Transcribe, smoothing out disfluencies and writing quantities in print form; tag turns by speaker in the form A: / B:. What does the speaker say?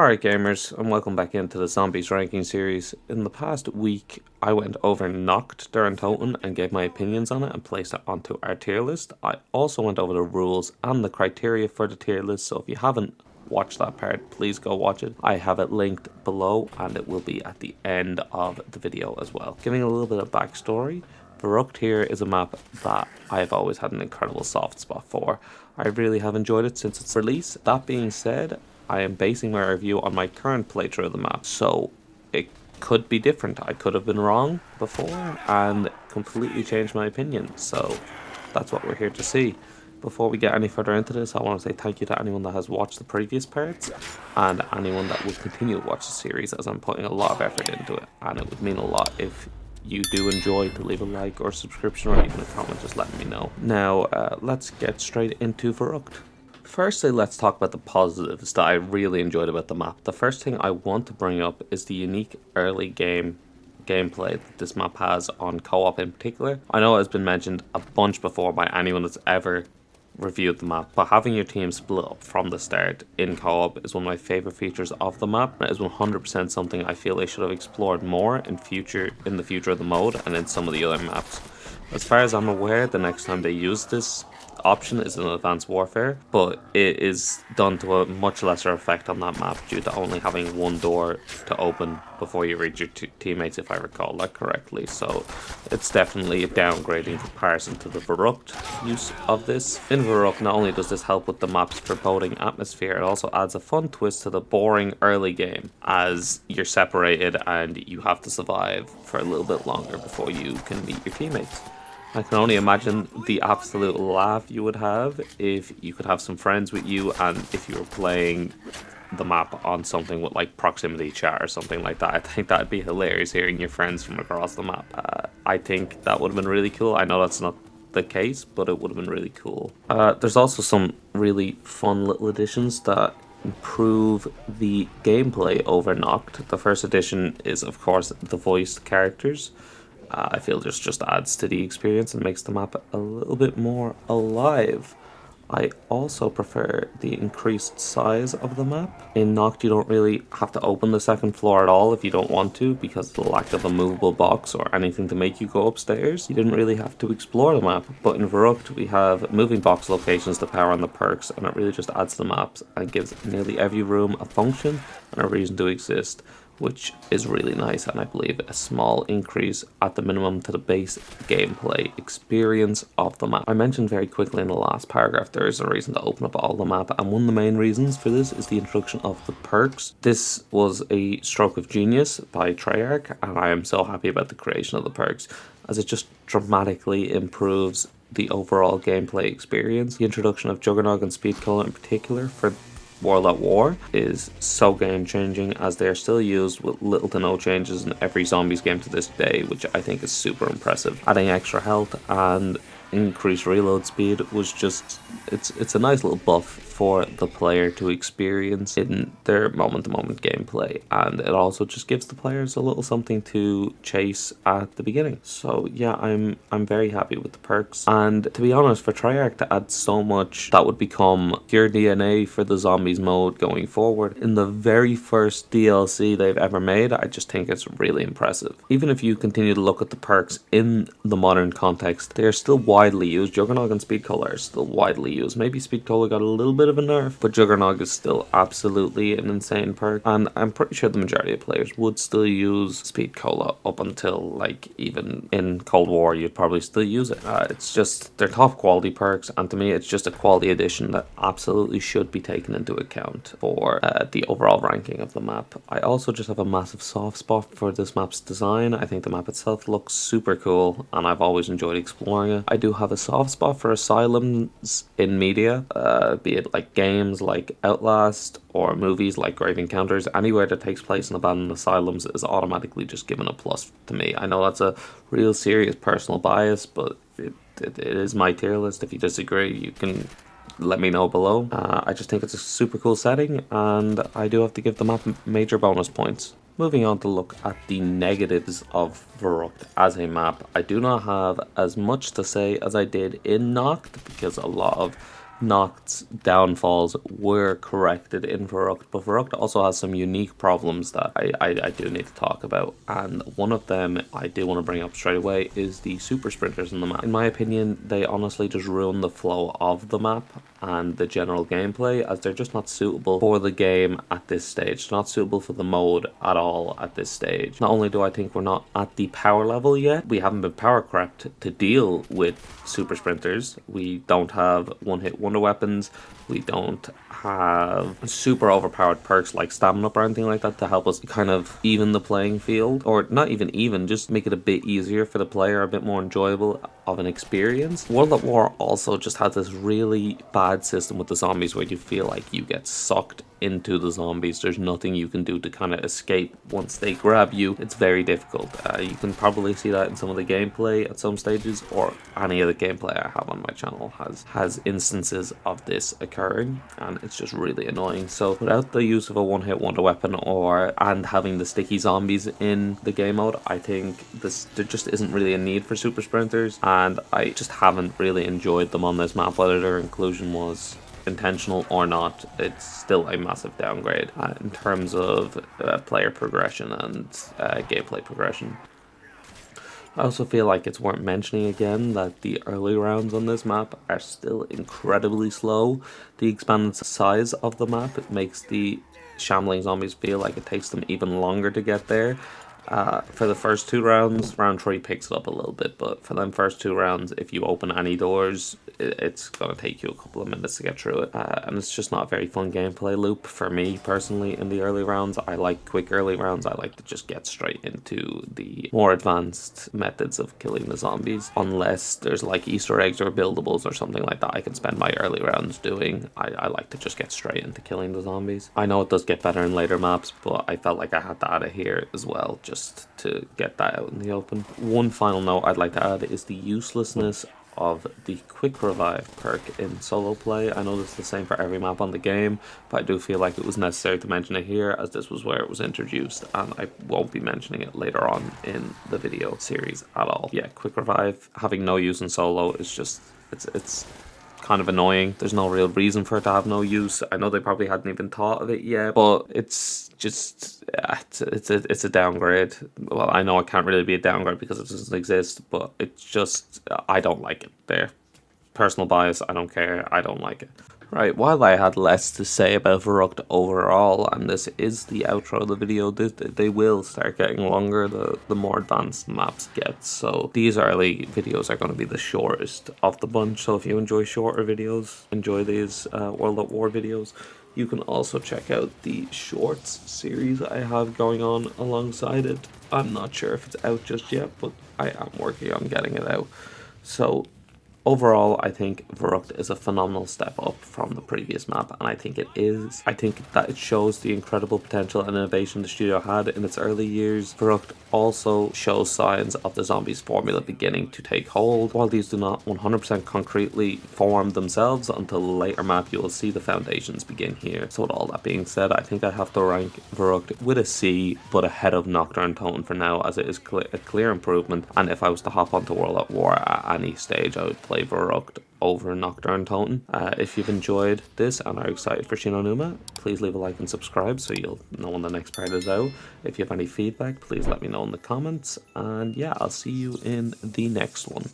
A: Alright gamers, and welcome back into the Zombies ranking series. In the past week, I went over Knocked during Toten and gave my opinions on it and placed it onto our tier list. I also went over the rules and the criteria for the tier list, so if you haven't watched that part, please go watch it. I have it linked below and it will be at the end of the video as well. Giving a little bit of backstory, Verruckt here is a map that I've always had an incredible soft spot for. I really have enjoyed it since its release. That being said, I am basing my review on my current playthrough of the map, so it could be different. I could have been wrong before and completely changed my opinion, so that's what we're here to see. Before we get any further into this, I want to say thank you to anyone that has watched the previous parts and anyone that will continue to watch the series, as I'm putting a lot of effort into it, and it would mean a lot if you do enjoy to leave a like or subscription or even a comment just letting me know. Now let's get straight into Verruckt. Firstly, let's talk about the positives that I really enjoyed about the map. The first thing I want to bring up is the unique early gameplay that this map has on co-op in particular. I know it has been mentioned a bunch before by anyone that's ever reviewed the map, but having your team split up from the start in co-op is one of my favorite features of the map. It is 100% something I feel they should have explored more in the future of the mode and in some of the other maps. As far as I'm aware, the next time they use this option is in Advanced Warfare, but it is done to a much lesser effect on that map due to only having one door to open before you reach your teammates, if I recall that correctly. So it's definitely a downgrade in comparison to the Verruckt use of this. In Verruckt, not only does this help with the map's foreboding atmosphere, it also adds a fun twist to the boring early game, as you're separated and you have to survive for a little bit longer before you can meet your teammates. I can only imagine the absolute laugh you would have if you could have some friends with you and if you were playing the map on something with like proximity chat or something like that. I think that'd be hilarious, hearing your friends from across the map. I think that would have been really cool. I know that's not the case, but it would have been really cool. There's also some really fun little additions that improve the gameplay over Knocked. The first addition is, of course, the voiced characters. I feel this just adds to the experience and makes the map a little bit more alive. I also prefer the increased size of the map. In Knocked, you don't really have to open the second floor at all if you don't want to, because of the lack of a movable box or anything to make you go upstairs. You didn't really have to explore the map, but in Verruckt we have moving box locations to power on the perks, and it really just adds to the maps and gives nearly every room a function and a reason to exist, which is really nice, and I believe a small increase at the minimum to the base gameplay experience of the map. I mentioned very quickly in the last paragraph there is a reason to open up all the map, and one of the main reasons for this is the introduction of the perks. This was a stroke of genius by Treyarch, and I am so happy about the creation of the perks, as it just dramatically improves the overall gameplay experience. The introduction of Juggernog and Speed Cola in particular for World at War is so game changing, as they are still used with little to no changes in every Zombies game to this day, which I think is super impressive. Adding extra health and increased reload speed was just, it's a nice little buff for the player to experience in their moment-to-moment gameplay, and it also just gives the players a little something to chase at the beginning. So yeah, I'm very happy with the perks, and to be honest, for Treyarch to add so much that would become pure DNA for the Zombies mode going forward in the very first DLC they've ever made, I just think it's really impressive. Even if you continue to look at the perks in the modern context, they are still widely used. Juggernog and Speed Cola are still widely used. Maybe Speed Cola got a little bit of a nerf, but Juggernog is still absolutely an insane perk, and I'm pretty sure the majority of players would still use Speed Cola up until, like, even in Cold War you'd probably still use it. It's just, they're top quality perks, and to me it's just a quality addition that absolutely should be taken into account for the overall ranking of the map. I also just have a massive soft spot for this map's design. I think the map itself looks super cool, and I've always enjoyed exploring it. I do have a soft spot for asylums in media, be it like games like Outlast or movies like Grave Encounters. Anywhere that takes place in abandoned asylums is automatically just given a plus to me. I know that's a real serious personal bias, but it is my tier list. If you disagree, you can let me know below. I just think it's a super cool setting, and I do have to give the map major bonus points. Moving on to look at the negatives of Verruckt as a map, I do not have as much to say as I did in Knocked, because a lot of Noct's downfalls were corrected in Verruckt, but Verruckt also has some unique problems that I do need to talk about, and one of them I do want to bring up straight away is the super sprinters in the map. In my opinion, they honestly just ruin the flow of the map and the general gameplay, as they're just not suitable for the game at this stage. Not suitable for the mode at all at this stage. Not only do I think we're not at the power level yet, we haven't been power crept to deal with super sprinters. We don't have one-hit wonder weapons. We don't have super overpowered perks like stamina up or anything like that to help us kind of even the playing field, or not even, just make it a bit easier for the player, a bit more enjoyable of an experience. World at War also just has this really bad system with the zombies where you feel like you get sucked into the zombies. There's nothing you can do to kind of escape once they grab you. It's very difficult. You can probably see that in some of the gameplay at some stages, or any of the gameplay I have on my channel has instances of this occurring, and it's just really annoying. So without the use of a one-hit wonder weapon and having the sticky zombies in the game mode, I think there just isn't really a need for super sprinters, and I just haven't really enjoyed them on this map. Whether their inclusion was intentional or not, it's still a massive downgrade in terms of player progression and gameplay progression. I also feel like it's worth mentioning again that the early rounds on this map are still incredibly slow. The expanded size of the map makes the shambling zombies feel like it takes them even longer to get there. For the first 2 rounds, round 3 picks it up a little bit, but for them first 2 rounds, if you open any doors, it's going to take you a couple of minutes to get through it. And it's just not a very fun gameplay loop for me personally in the early rounds. I like quick early rounds. I like to just get straight into the more advanced methods of killing the zombies. Unless there's like Easter eggs or buildables or something like that I can spend my early rounds doing, I like to just get straight into killing the zombies. I know it does get better in later maps, but I felt like I had to add it here as well, just to get that out in the open. One final note I'd like to add is the uselessness of the quick revive perk in solo play. I know this is the same for every map on the game, but I do feel like it was necessary to mention it here, as this was where it was introduced, and I won't be mentioning it later on in the video series at all. Yeah, quick revive having no use in solo is just, it's kind of annoying. There's no real reason for it to have no use. I know they probably hadn't even thought of it yet, but it's just, it's a downgrade. Well, I know it can't really be a downgrade because it doesn't exist, but it's just, I don't like it. There, personal bias, I don't care, I don't like it. Right, while I had less to say about Verruckt overall, and this is the outro of the video, they will start getting longer the more advanced maps get, so these early videos are going to be the shortest of the bunch. So if you enjoy shorter videos, enjoy these World at War videos. You can also check out the shorts series I have going on alongside it. I'm not sure if it's out just yet, but I am working on getting it out. So overall, I think Verruckt is a phenomenal step up from the previous map, and I think it is. I think that it shows the incredible potential and innovation the studio had in its early years. Verruckt also shows signs of the zombies formula beginning to take hold. While these do not 100% concretely form themselves until the later map, you will see the foundations begin here. So with all that being said, I think I have to rank Verruckt with a C, but ahead of Nocturne Tone for now, as it is a clear improvement, and if I was to hop onto World at War at any stage, I would play Verruckt over Nocturne Tone. If you've enjoyed this and are excited for Shin Onuma, please leave a like and subscribe so you'll know when the next part is out. If you have any feedback, please let me know in the comments, and yeah, I'll see you in the next one.